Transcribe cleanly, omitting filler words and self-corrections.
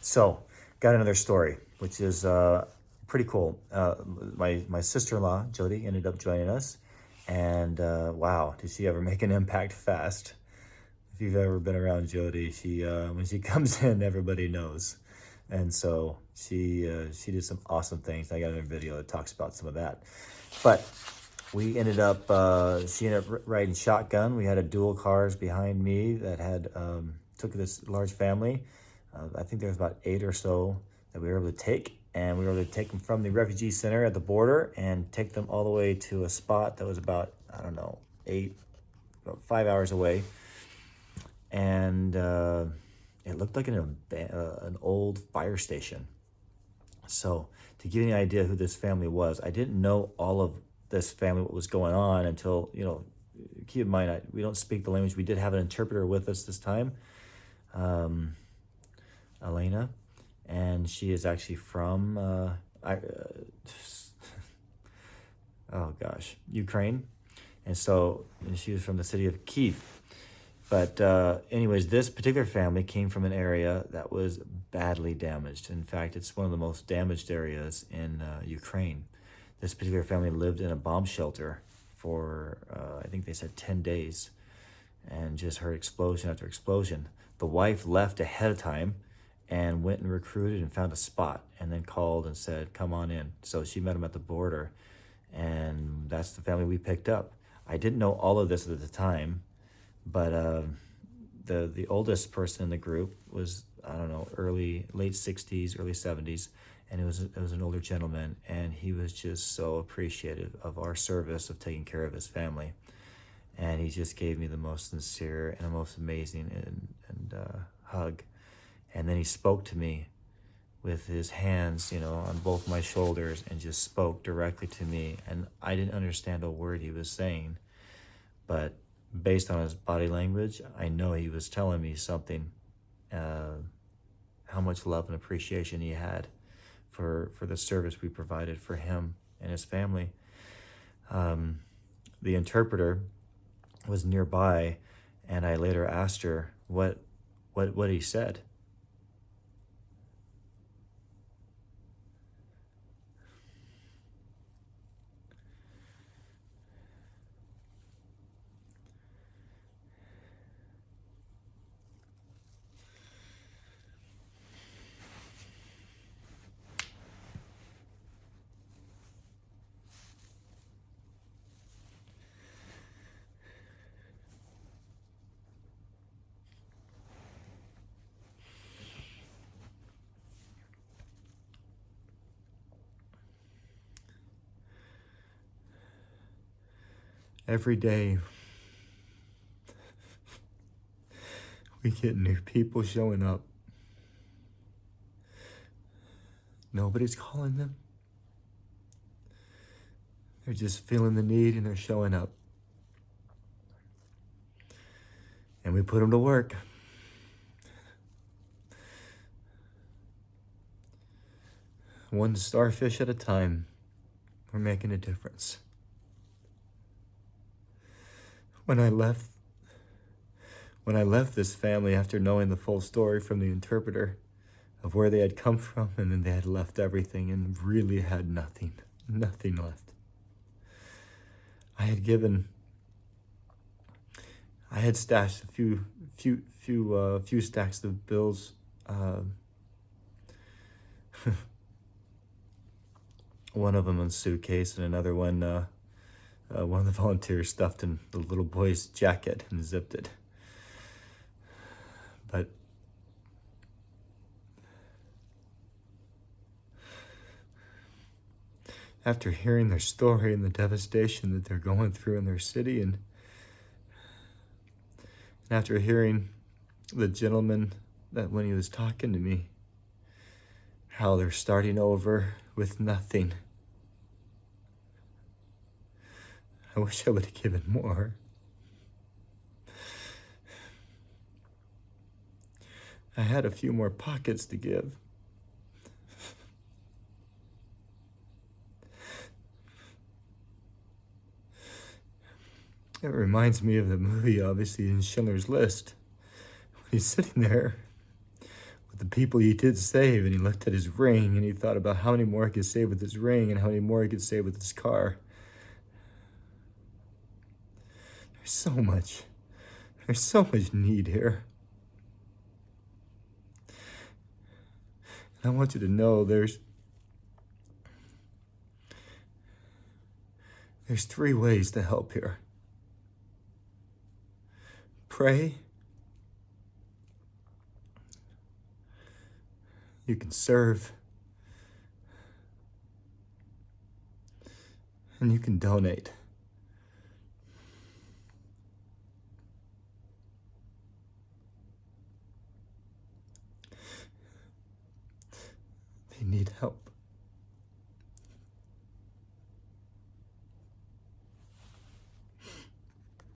So, got another story, which is pretty cool. My sister-in-law, Jody, ended up joining us. And wow, did she ever make an impact fast. If you've ever been around Jody, she when she comes in, everybody knows. And so she did some awesome things. I got another video that talks about some of that. But we ended up, she ended up riding shotgun. We had a dual cars behind me that had, took this large family. I think there was about 8 or so that we were able to take. And we were able to take them from the refugee center at the border and take them all the way to a spot that was about, I don't know, about 5 hours away. And it looked like an old fire station. So to give you an idea who this family was, I didn't know all of this family, what was going on until, keep in mind, we don't speak the language. We did have an interpreter with us this time, Elena, and she is actually from, Ukraine. And so she was from the city of Kiev. But anyways, this particular family came from an area that was badly damaged. In fact, it's one of the most damaged areas in Ukraine. This particular family lived in a bomb shelter for, I think they said 10 days, and just heard explosion after explosion. The wife left ahead of time and went and recruited and found a spot, and then called and said, come on in. So she met him at the border, and that's the family we picked up. I didn't know all of this at the time, but the oldest person in the group was, I don't know, late 60s, early 70s, and it was an older gentleman, and he was just so appreciative of our service of taking care of his family. And he just gave me the most sincere and the most amazing hug. And then he spoke to me with his hands, on both my shoulders, and just spoke directly to me. And I didn't understand a word he was saying, but based on his body language, I know he was telling me something, how much love and appreciation he had for the service we provided for him and his family. The interpreter was nearby, and I later asked her what he said. Every day, we get new people showing up. Nobody's calling them. They're just feeling the need and they're showing up. And we put them to work. One starfish at a time, we're making a difference. When I left this family after knowing the full story from the interpreter of where they had come from, and then they had left everything and really had nothing left. I had stashed a few stacks of bills, one of them in a suitcase, and another one of the volunteers stuffed in the little boy's jacket and zipped it. But after hearing their story and the devastation that they're going through in their city, and after hearing the gentleman that when he was talking to me, how they're starting over with nothing, I wish I would have given more. I had a few more pockets to give. It reminds me of the movie, obviously, in Schindler's List. He's sitting there But the people he did save, and he looked at his ring, and he thought about how many more he could save with his ring and how many more he could save with his car. There's so much. There's so much need here. And I want you to know there's 3 ways to help here. Pray. You can serve. And you can donate. They need help.